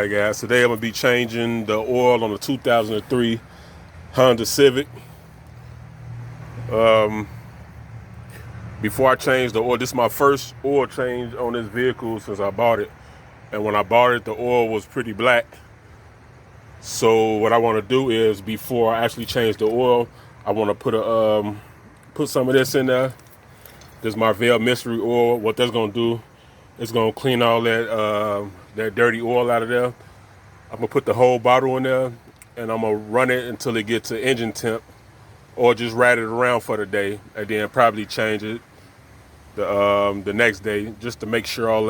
Alright guys, today I'm going to be changing the oil on the 2003 Honda Civic. Before I change the oil, this is my first oil change on this vehicle since I bought it. And when I bought it, the oil was pretty black. So what I want to do is, before I actually change the oil, I want to put some of this in there. This is my Veil Mystery Oil. What that's going to do, it's going to clean all that dirty oil out of there. I'm going to put the whole bottle in there, and I'm going to run it until it gets to engine temp, or just ride it around for the day, and then probably change it the next day, just to make sure all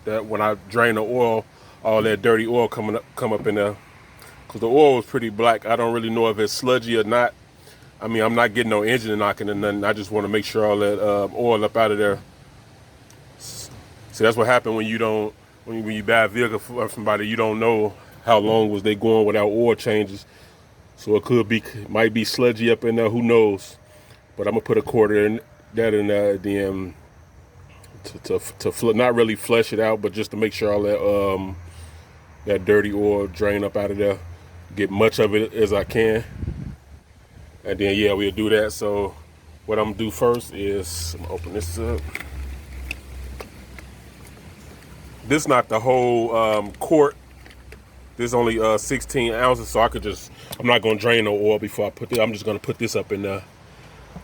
that when I drain the oil, all that dirty oil come up in there. Because the oil was pretty black. I don't really know if it's sludgy or not. I mean, I'm not getting no engine knocking or nothing. I just want to make sure all that oil up out of there. See, that's what happened when you buy a vehicle from somebody, you don't know how long was they going without oil changes. So it might be sludgy up in there, who knows. But I'm gonna put a quarter in that in there then to not really flush it out, but just to make sure all that dirty oil drain up out of there, get much of it as I can. And then yeah, we'll do that. So what I'm gonna do first is I'm gonna open this up. This is not the whole quart. This is only 16 ounces, so I'm not gonna drain no oil before I put this. I'm just gonna put this up in there,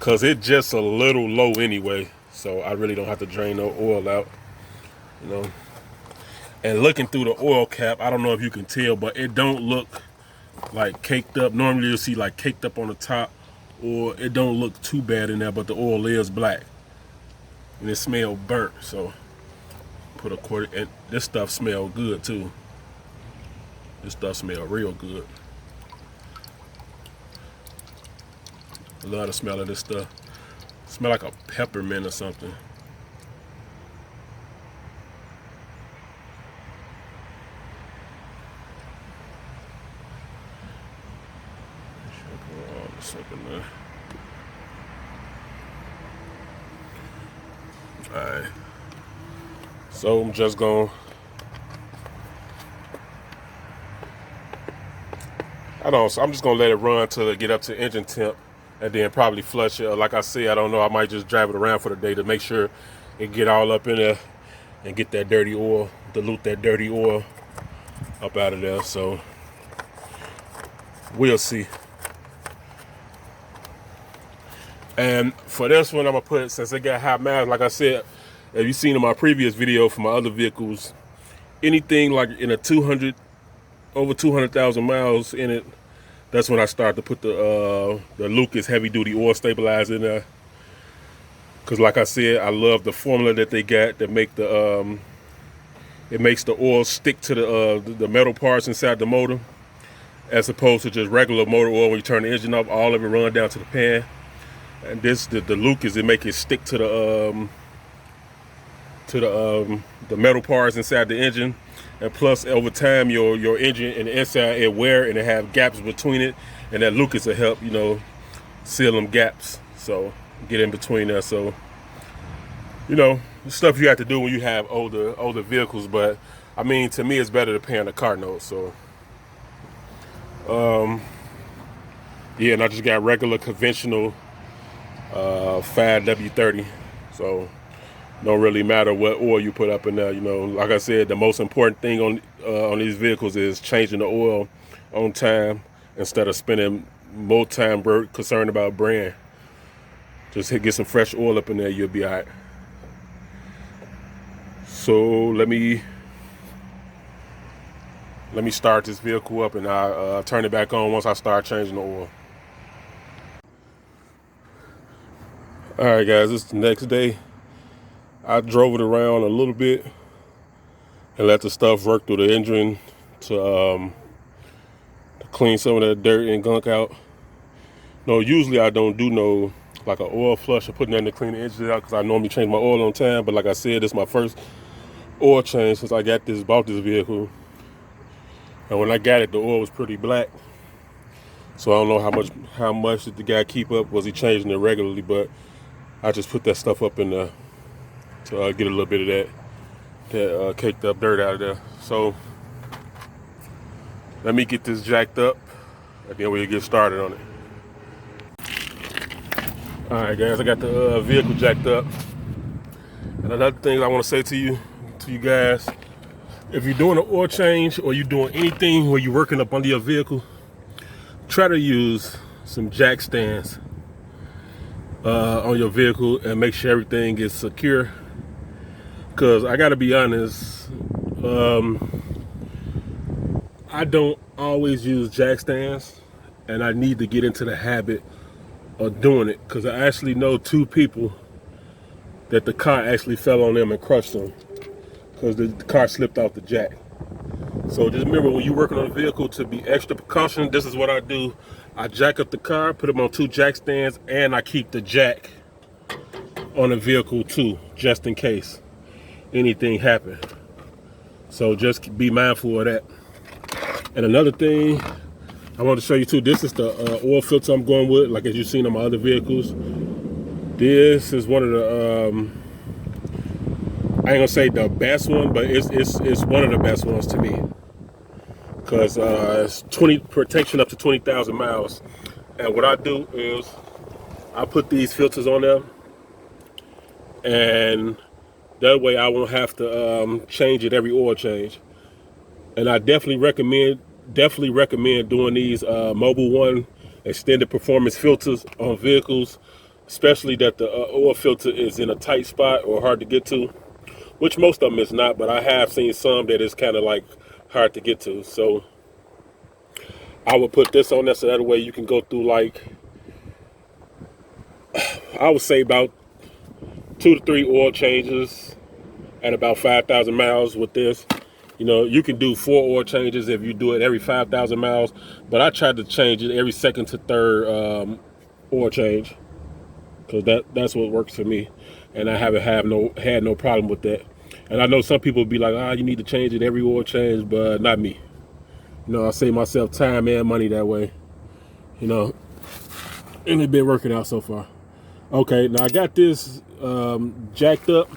cause it's just a little low anyway. So I really don't have to drain no oil out, you know. And looking through the oil cap, I don't know if you can tell, but it don't look like caked up. Normally you'll see like caked up on the top, or it don't look too bad in there, but the oil is black. And it smells burnt, so put a quarter, and this stuff smells good too. This stuff smells real good. I love the smell of this stuff. It smells like a peppermint or something. Alright, so I'm just gonna, I'm just gonna let it run till it get up to engine temp, and then probably flush it. Like I said, I don't know, I might just drive it around for the day to make sure it get all up in there and get that dirty oil, dilute that dirty oil up out of there. So we'll see. And for this one, I'm gonna put, since it got high miles, like I said, if you've seen in my previous video for my other vehicles, anything like in a over 200,000 miles in it, that's when I start to put the Lucas heavy duty oil stabilizer in there. Cause like I said, I love the formula that they got that make it makes the oil stick to the metal parts inside the motor, as opposed to just regular motor oil. When you turn the engine off, all of it run down to the pan. And this, the Lucas, it make it stick to the metal parts inside the engine. And plus, over time, your engine and the inside, it wear and it have gaps between it, and that Lucas will help, you know, seal them gaps. So get in between there. So, you know, stuff you have to do when you have older vehicles. But I mean, to me, it's better to pay on the car note. So yeah, and I just got regular conventional 5W30. So don't really matter what oil you put up in there. You know, like I said, the most important thing on these vehicles is changing the oil on time instead of spending more time concerned about brand. Just get some fresh oil up in there, you'll be all right. So let me start this vehicle up, and I'll turn it back on once I start changing the oil. All right, guys, this is the next day. I drove it around a little bit and let the stuff work through the engine to clean some of that dirt and gunk out. No, usually I don't do no like an oil flush or putting that in to clean the engine out, because I normally change my oil on time. But like I said, this is my first oil change since I bought this vehicle. And when I got it, the oil was pretty black. So I don't know how much did the guy keep up. Was he changing it regularly? But I just put that stuff up in there to get a little bit of that caked up dirt out of there. So Let me get this jacked up, and then we'll get started on it. All right, guys, I got the vehicle jacked up. And another thing I want to say to you guys, if you're doing an oil change or you're doing anything where you're working up under your vehicle, try to use some jack stands on your vehicle and make sure everything is secure. Because I got to be honest, I don't always use jack stands, and I need to get into the habit of doing it, because I actually know 2 people that the car actually fell on them and crushed them because the car slipped off the jack. So just remember, when you're working on a vehicle, to be extra precaution, this is what I do. I jack up the car, put them on 2 jack stands, and I keep the jack on the vehicle too, just in case anything happens. So just be mindful of that. And another thing I want to show you too, this is the oil filter I'm going with, like as you've seen on my other vehicles. This is one of the, I ain't gonna say the best one, but it's one of the best ones to me. Because it's protection up to 20,000 miles. And what I do is I put these filters on there, and that way I won't have to change it every oil change. And I definitely recommend doing these Mobile One extended performance filters on vehicles, especially that the oil filter is in a tight spot or hard to get to, which most of them is not, but I have seen some that is kind of like hard to get to. So I would put this on there so that way you can go through, like, I would say about 2 to 3 oil changes at about 5,000 miles with this. You know, you can do 4 oil changes if you do it every 5,000 miles, but I tried to change it every 2nd to 3rd oil change, because that's what works for me, and I haven't had no problem with that. And I know some people would be like, you need to change it every oil change, but not me. You know, I save myself time and money that way. You know, and it's been working out so far. Okay, now I got this jacked up.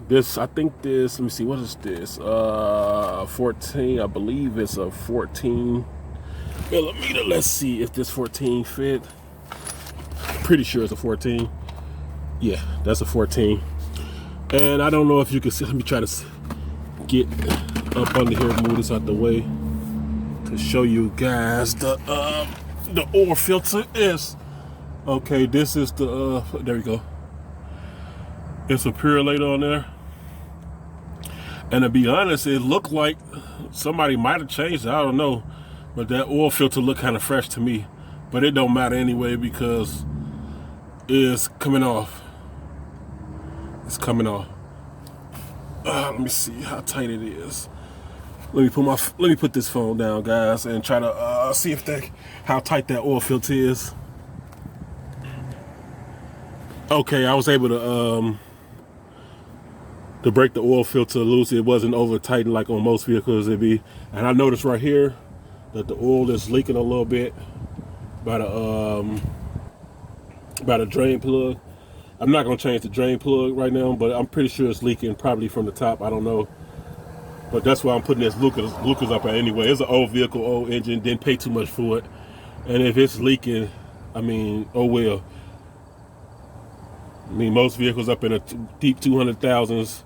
This, I think this, let me see, what is this? 14, I believe it's a 14 millimeter. Let's see if this 14 fit. Pretty sure it's a 14. Yeah, that's a 14. And I don't know if you can see, let me try to get up under here, move this out the way to show you guys the oil filter is. Okay, this is the, there we go. It's a Purelator on there. And to be honest, it looked like somebody might have changed it, I don't know. But that oil filter looked kind of fresh to me. But it don't matter anyway, because it's coming off. It's coming off. Let me see how tight it is. Let me put this phone down, guys, and try to see how tight that oil filter is. Okay, I was able to break the oil filter loose. It wasn't over tightened like on most vehicles it'd be. And I noticed right here that the oil is leaking a little bit by the drain plug. I'm not gonna change the drain plug right now, but I'm pretty sure it's leaking probably from the top. I don't know. But that's why I'm putting this Lucas up there anyway. It's an old vehicle, old engine, didn't pay too much for it. And if it's leaking, I mean, oh well. I mean, most vehicles up in the deep 200,000s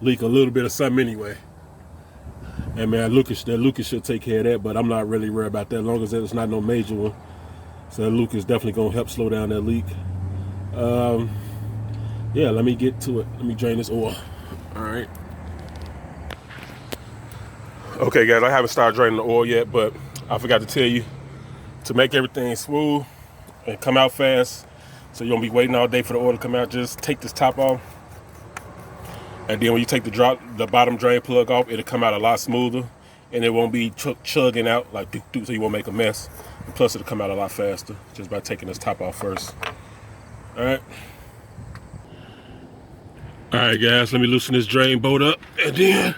leak a little bit of something anyway. And man, Lucas should take care of that, but I'm not really worried about that as long as it's not no major one. So that Lucas definitely gonna help slow down that leak. Yeah, let me get to it. Let me drain this oil. All right. Okay, guys, I haven't started draining the oil yet, but I forgot to tell you, to make everything smooth and come out fast, so you don't be waiting all day for the oil to come out, just take this top off. And then when you take the bottom drain plug off, it'll come out a lot smoother, and it won't be chugging out like doo-doo, so you won't make a mess. And plus, it'll come out a lot faster just by taking this top off first. All right. All right, guys, let me loosen this drain bolt up, and then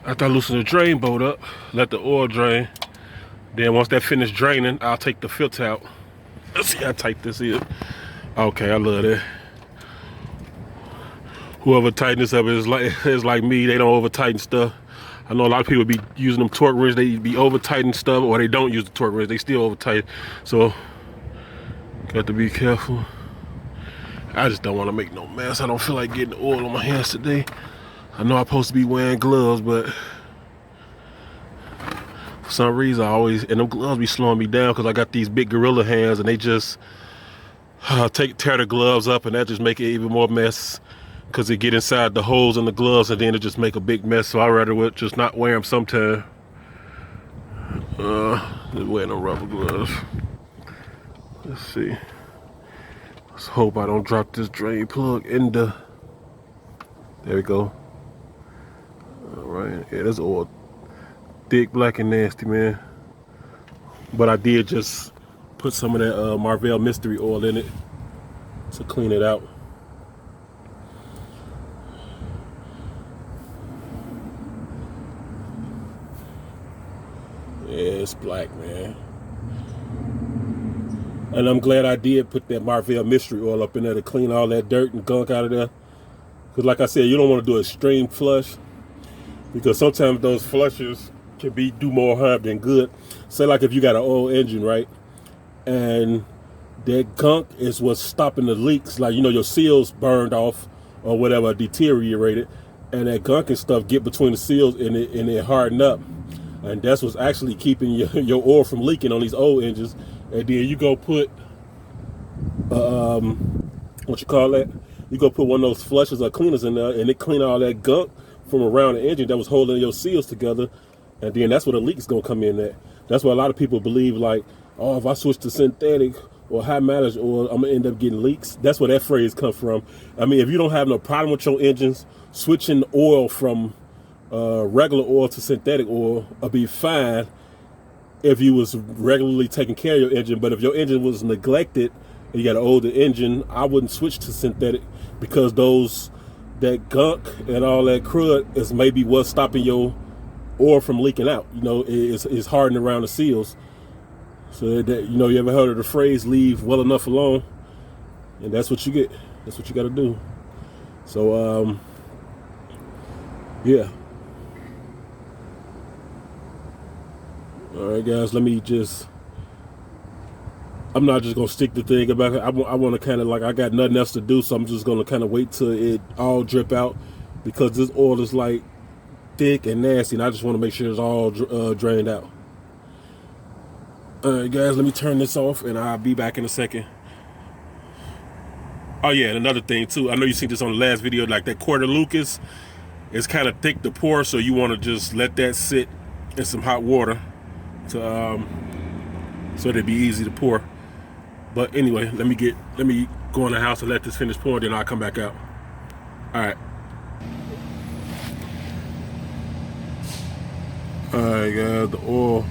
after I loosen the drain bolt up, let the oil drain. Then once that finished draining, I'll take the filter out. Let's see how tight this is. Okay, I love that. Whoever tighten this up is like me. They don't over tighten stuff. I know a lot of people be using them torque wrenches. They be over tight and stuff, or they don't use the torque wrench. They still over tight. So got to be careful. I just don't want to make no mess. I don't feel like getting oil on my hands today. I know I'm supposed to be wearing gloves, but for some reason I always, and them gloves be slowing me down because I got these big gorilla hands, and they just tear the gloves up, and that just make it even more mess because it get inside the holes in the gloves, and then it just make a big mess. So I'd rather just not wear them sometime. Just wearing them rubber gloves. Let's see. Let's hope I don't drop this drain plug in the. There we go. All right. Yeah, this oil thick, black, and nasty, man. But I did just put some of that Marvell mystery oil in it to clean it out. Yeah, it's black, man. And I'm glad I did put that Marvell mystery oil up in there to clean all that dirt and gunk out of there. Because like I said, you don't want to do a extreme flush, because sometimes those flushes can do more harm than good. Say like if you got an old engine, right? And that gunk is what's stopping the leaks. Like, you know, your seals burned off or whatever, deteriorated. And that gunk and stuff get between the seals and it harden up. And that's what's actually keeping your oil from leaking on these old engines. And then you go put, what you call that? You go put one of those flushes or cleaners in there, and it clean all that gunk from around the engine that was holding your seals together. And then that's where the leak's gonna come in at. That's why a lot of people believe, like, oh, if I switch to synthetic or high mileage oil, I'm gonna end up getting leaks. That's where that phrase comes from. I mean, if you don't have no problem with your engines, switching oil from regular oil to synthetic oil will be fine if you was regularly taking care of your engine. But if your engine was neglected and you got an older engine, I wouldn't switch to synthetic, because that gunk and all that crud is maybe what's stopping your oil from leaking out. You know, it's hardening around the seals. So that, you know, you ever heard of the phrase "leave well enough alone"? And that's what you get. That's what you got to do. So yeah. All right, guys, let me just, I'm not just going to stick the thing about it. I want to kind of, like, I got nothing else to do, so I'm just going to kind of wait till it all drip out, because this oil is, like, thick and nasty, and I just want to make sure it's all drained out. All right, guys, let me turn this off, and I'll be back in a second. Oh, yeah, and another thing, too. I know you seen this on the last video, like that quarter Lucas is kind of thick to pour, so you want to just let that sit in some hot water to so it'd be easy to pour. But anyway, let me go in the house and let this finish pouring, then I'll come back out. Alright. Alright, guys, the oil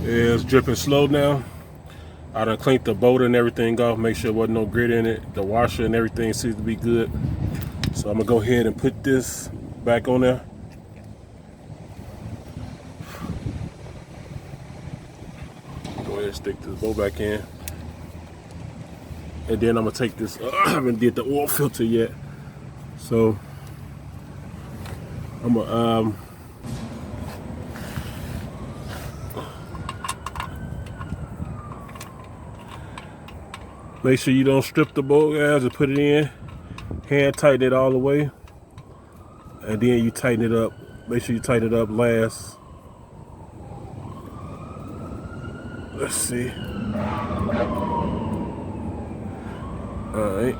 is dripping slow now. I done cleaned the boat and everything off, make sure there wasn't no grit in it. The washer and everything seems to be good. So I'm gonna go ahead and put this back on there. Stick this bowl back in, and then I'm gonna take this. I haven't did the oil filter yet, so I'm gonna make sure you don't strip the bowl, guys, and put it in. Hand tighten it all the way, and then you tighten it up. Make sure you tighten it up last. Let's see. Alright.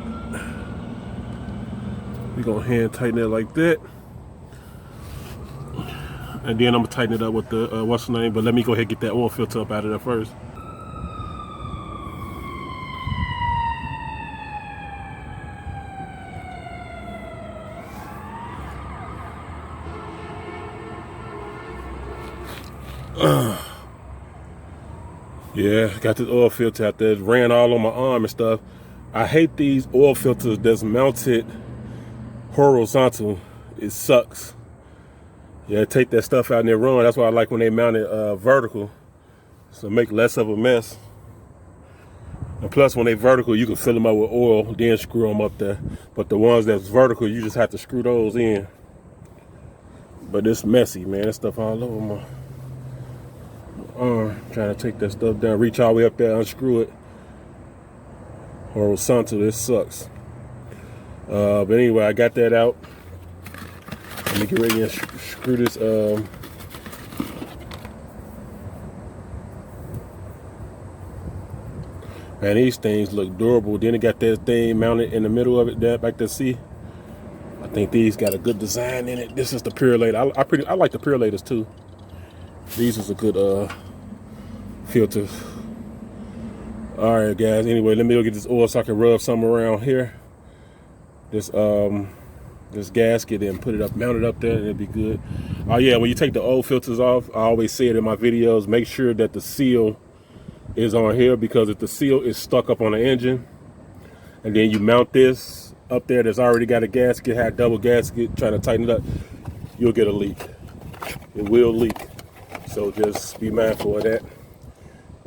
We're going to hand tighten it like that. And then I'm going to tighten it up with the, what's the name? But let me go ahead and get that oil filter up out of there first. Yeah, got this oil filter out there. It ran all on my arm and stuff. I hate these oil filters that's mounted horizontal. It sucks. Yeah, take that stuff out and they run. That's why I like when they mount it vertical, so make less of a mess. And plus, when they vertical, you can fill them up with oil, then screw them up there. But the ones that's vertical, you just have to screw those in. But it's messy, man. That stuff all over my arm. Trying to take that stuff down, reach all the way up there, unscrew it. Horizontal, this sucks. But anyway, I got that out. Let me get ready and screw this. Man, these things look durable. Then it got that thing mounted in the middle of it there, back to see. I think these got a good design in it. This is the Purelator. I like the Purelators too. These is a good filter. All right, guys. Anyway, let me go get this oil so I can rub some around here. This gasket and put it up, mount it up there, and it'll be good. Oh yeah, when you take the old filters off, I always say it in my videos, make sure that the seal is on here, because if the seal is stuck up on the engine and then you mount this up there that's already got a gasket, had double gasket, trying to tighten it up, you'll get a leak. It will leak. So just be mindful of that.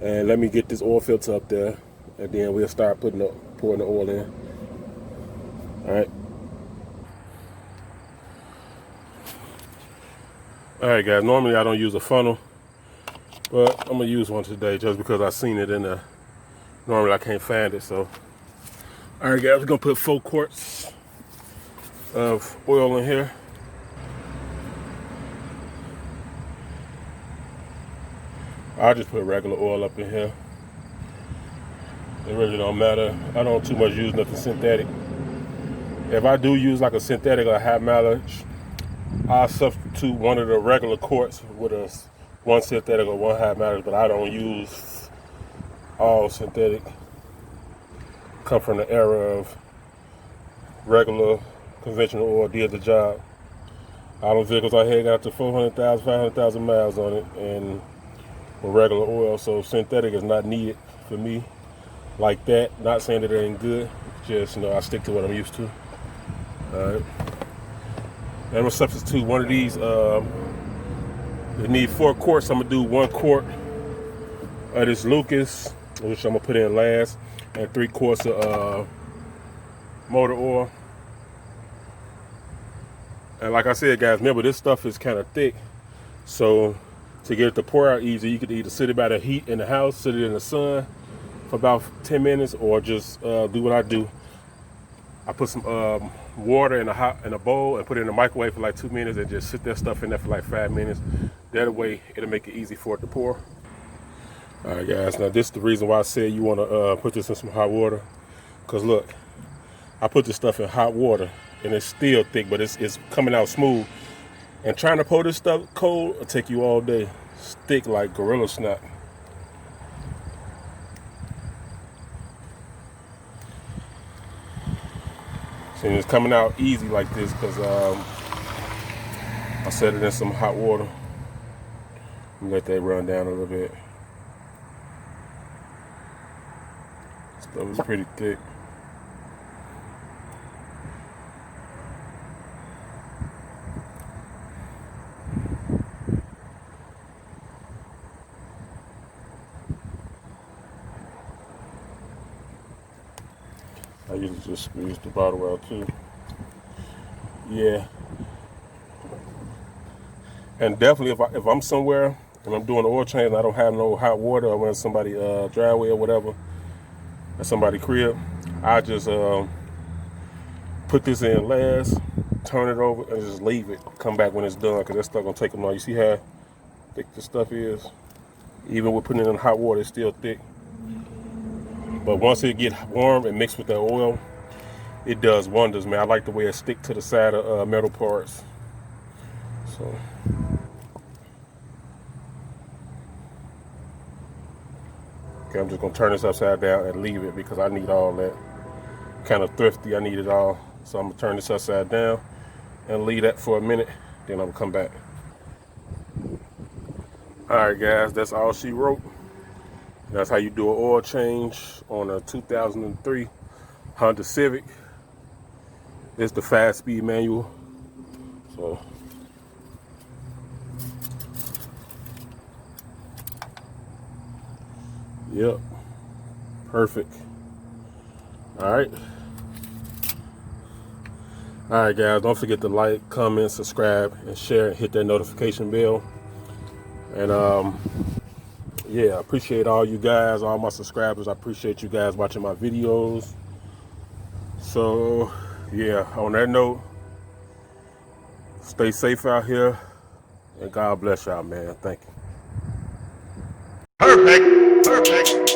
And let me get this oil filter up there, and then we'll start pouring the oil in. All right. All right, guys. Normally I don't use a funnel, but I'm gonna use one today just because I seen it in there. Normally I can't find it, so. All right, guys. We're gonna put 4 quarts of oil in here. I'll just put regular oil up in here. It really don't matter. I don't too much use nothing synthetic. If I do use like a synthetic or high mileage, I'll substitute one of the regular quarts with one synthetic or one high mileage, but I don't use all synthetic. Come from the era of regular conventional oil did the job. All those vehicles I had got to 400,000, 500,000 miles on it, and with regular oil, so synthetic is not needed for me like that. Not saying that it ain't good, just I stick to what I'm used to. All right. I'm gonna substitute one of these. They need 4 quarts. I'm gonna do 1 quart of this Lucas, which I'm gonna put in last, and 3 quarts of motor oil. And like I said, guys, remember this stuff is kind of thick, so to get it to pour out easy, you could either sit it by the heat in the house, sit it in the sun for about 10 minutes, or just do what I do. I put some water in a bowl and put it in the microwave for like 2 minutes, and just sit that stuff in there for like 5 minutes. That way, it'll make it easy for it to pour. All right, guys. Now this is the reason why I said you want to put this in some hot water, because look, I put this stuff in hot water and it's still thick, but it's coming out smooth. And trying to pour this stuff cold will take you all day. It's thick like gorilla snot. See, it's coming out easy like this because I set it in some hot water. Let that run down a little bit. Stuff is pretty thick. I usually just squeeze the bottle out too. Yeah. And definitely if I'm somewhere and I'm doing oil change and I don't have no hot water, or when somebody driveway or whatever, at somebody crib, I just put this in last, turn it over, and just leave it. Come back when it's done, because that stuff gonna take them long. You see how thick this stuff is? Even with putting it in hot water, it's still thick. But once it get warm and mixed with that oil, it does wonders, man. I like the way it stick to the side of metal parts. So. Okay, I'm just gonna turn this upside down and leave it because I need all that. Kind of thrifty, I need it all. So I'm gonna turn this upside down and leave that for a minute, then I'm gonna come back. All right, guys, that's all she wrote. That's how you do an oil change on a 2003 Honda Civic. It's the 5-speed manual. So. Yep. Perfect. All right. All right, guys, don't forget to like, comment, subscribe, and share, and hit that notification bell. And yeah, I appreciate all you guys, all my subscribers. I appreciate you guys watching my videos. So yeah, on that note, stay safe out here, and God bless y'all, man. Thank you. Perfect.